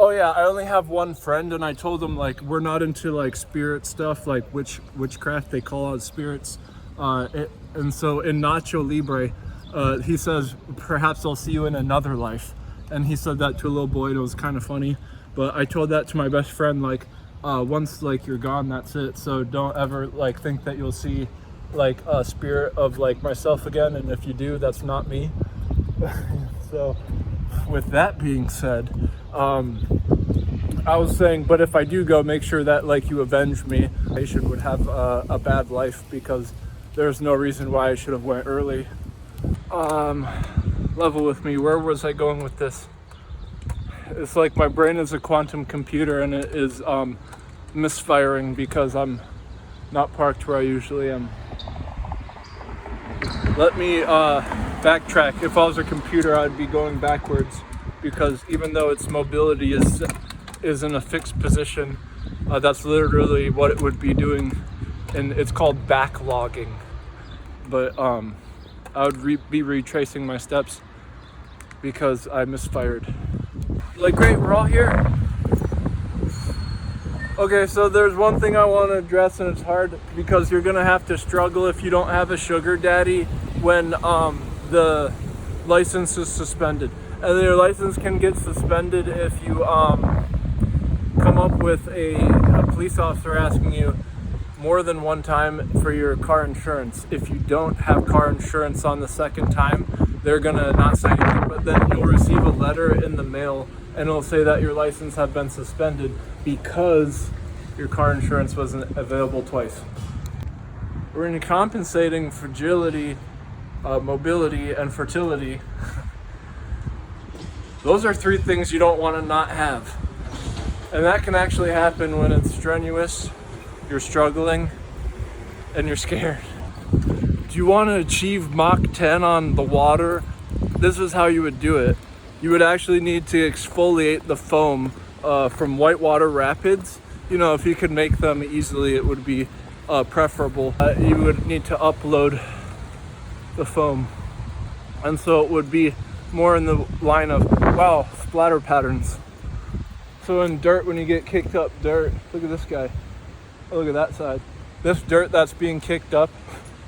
Oh yeah, I only have one friend, and I told him like we're not into like spirit stuff, like witchcraft. They call out spirits, and so in Nacho Libre, he says perhaps I'll see you in another life, and he said that to a little boy. And it was kind of funny, but I told that to my best friend like once like you're gone, that's it. So don't ever like think that you'll see like a spirit of like myself again, and if you do, that's not me. So with that being said, I was saying, but if I do go, make sure that like you avenge me. I would have a bad life because there's no reason why I should have went early. Level with me, where was I going with this? It's like my brain is a quantum computer and it is misfiring because I'm not parked where I usually am. Let me backtrack. If I was a computer, I'd be going backwards because even though its mobility is in a fixed position, that's literally what it would be doing, and it's called backlogging. But I would be retracing my steps because I misfired. Like, great, we're all here. Okay, so there's one thing I want to address, and it's hard because you're gonna have to struggle if you don't have a sugar daddy when the license is suspended. And your license can get suspended if you come up with a police officer asking you more than one time for your car insurance. If you don't have car insurance on the second time, they're gonna not cite you, but then you'll receive a letter in the mail and it'll say that your license have been suspended because your car insurance wasn't available twice. We're in compensating fragility, mobility, and fertility. Those are three things you don't want to not have. And that can actually happen when it's strenuous, you're struggling, and you're scared. Do you want to achieve Mach 10 on the water? This is how you would do it. You would actually need to exfoliate the foam from whitewater rapids. You know, if you could make them easily, it would be preferable. You would need to upload the foam. And so it would be more in the line of, wow, splatter patterns. So in dirt, when you get kicked up dirt, look at this guy. Oh, look at that side. This dirt that's being kicked up,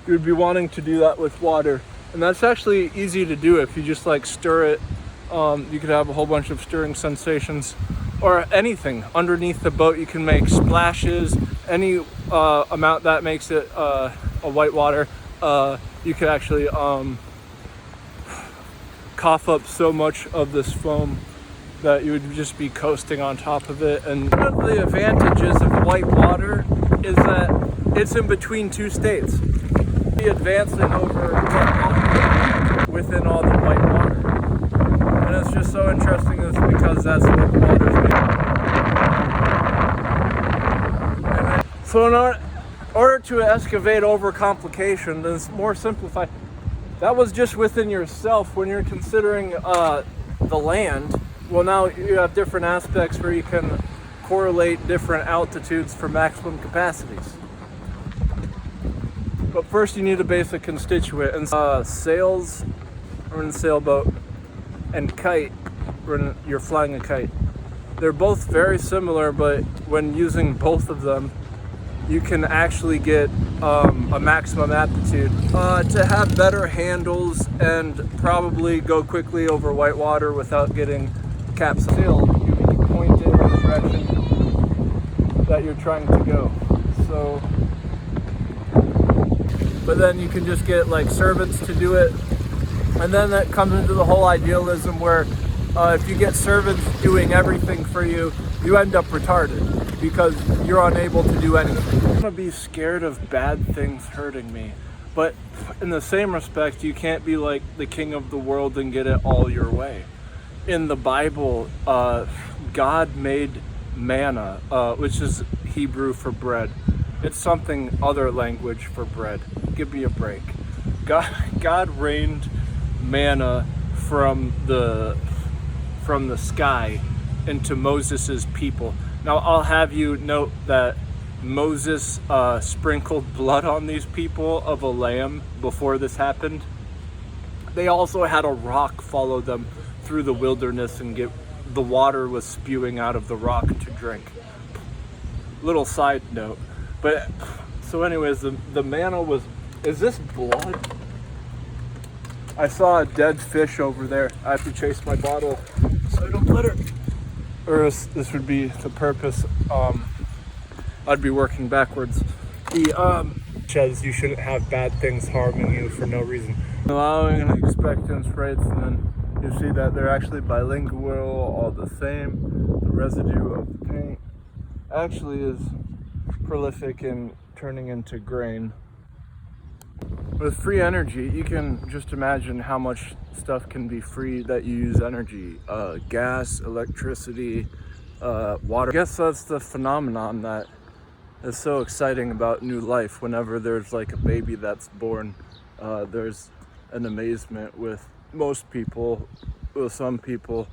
you would be wanting to do that with water. And that's actually easy to do if you just like stir it. You could have a whole bunch of stirring sensations or anything. Underneath the boat, you can make splashes, any amount that makes it a white water. You could actually cough up so much of this foam that you would just be coasting on top of it. And one of the advantages of white water is that it's in between two states. Be advancing over within all the white water. And it's just so interesting is because that's what water's made of. So in order to excavate over complication, it's more simplified. That was just within yourself. When you're considering the land, well, now you have different aspects where you can correlate different altitudes for maximum capacities. But first you need a basic constituent, and sails, or in a sailboat, and kite, when you're flying a kite. They're both very similar, but when using both of them, you can actually get a maximum aptitude. To have better handles and probably go quickly over white water without getting capsized, you need to point it in the direction that you're trying to go. So, but then you can just get like servants to do it. And then that comes into the whole idealism where if you get servants doing everything for you, you end up retarded because you're unable to do anything. I'm gonna be scared of bad things hurting me. But in the same respect, you can't be like the king of the world and get it all your way. In the Bible, God made manna, which is Hebrew for bread. It's something other language for bread. Give me a break. God rained manna from the sky into Moses's people. Now I'll have you note that Moses sprinkled blood on these people of a lamb before this happened. They also had a rock follow them through the wilderness and get the water was spewing out of the rock to drink. Little side note. But so anyways, the manna was, is this blood? I saw a dead fish over there. I have to chase my bottle so I don't let her. Or this would be the purpose. I'd be working backwards. The says you shouldn't have bad things harming you for no reason. Allowing and expectance rates, and then you see that they're actually bilingual, all the same. The residue of the paint actually is prolific in turning into grain. With free energy, you can just imagine how much stuff can be free that you use energy. Gas, electricity, water. I guess that's the phenomenon that is so exciting about new life. Whenever there's like a baby that's born, there's an amazement with most people, with some people,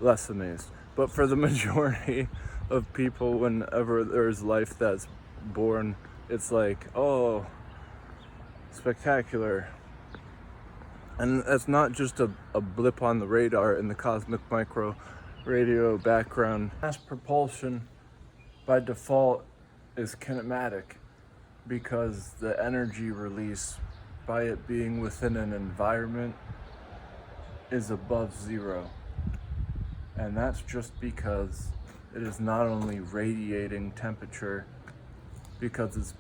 less amazed. But for the majority of people, whenever there's life that's born, it's like, oh, spectacular. And that's not just a blip on the radar in the cosmic micro radio background. Mass propulsion by default is kinematic because the energy release by it being within an environment is above zero. And that's just because it is not only radiating temperature because it's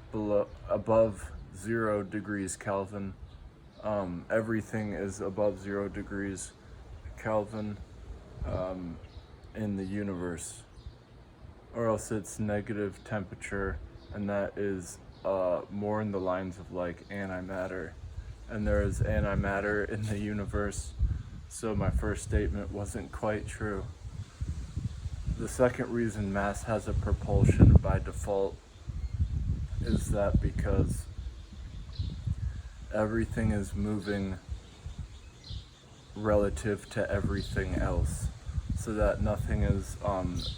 above 0 degrees Kelvin. Everything is above 0 degrees Kelvin in the universe, or else it's negative temperature, and that is more in the lines of like antimatter, and there is antimatter in the universe, so my first statement wasn't quite true. The second reason mass has a propulsion by default is that because everything is moving relative to everything else, so that nothing is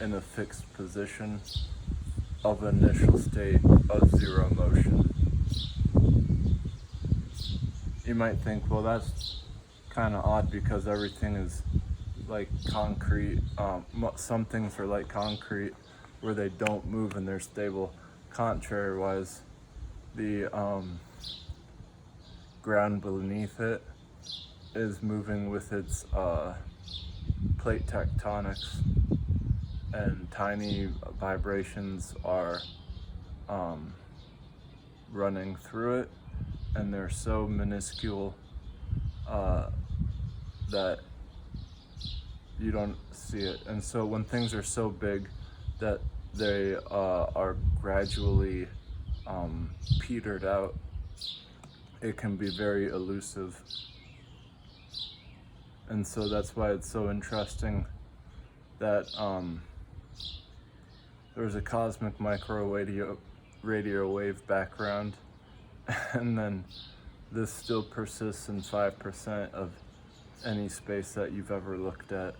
in a fixed position of initial state of zero motion. You might think, well, that's kind of odd because everything is like concrete. Some things are like concrete where they don't move and they're stable. Contrary-wise, the ground beneath it is moving with its plate tectonics, and tiny vibrations are running through it, and they're so minuscule that you don't see it. And so when things are so big that they are gradually petered out, it can be very elusive. And so that's why it's so interesting that there's a cosmic micro radio wave background, and then this still persists in 5% of any space that you've ever looked at.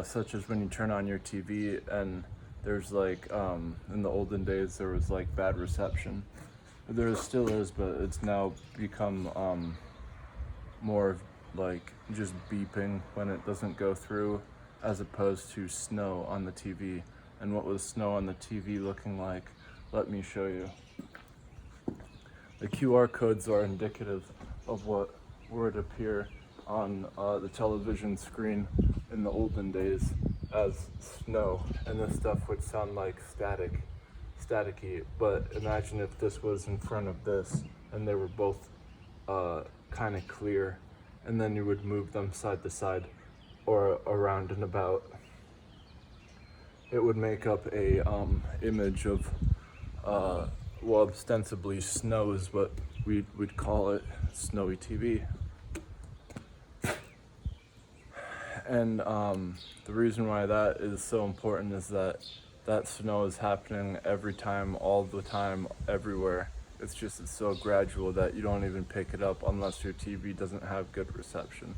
Such as when you turn on your TV and there's like, in the olden days there was like bad reception. There still is, but it's now become more of like just beeping when it doesn't go through, as opposed to snow on the TV. And what was snow on the TV looking like? Let me show you. The QR codes are indicative of what would appear on the television screen in the olden days as snow, and this stuff would sound like staticky. But imagine if this was in front of this and they were both kind of clear, and then you would move them side to side or around and about. It would make up a image of well, ostensibly snow is what we'd call it, snowy TV. And the reason why that is so important is that snow is happening every time, all the time, everywhere. It's so gradual that you don't even pick it up unless your TV doesn't have good reception.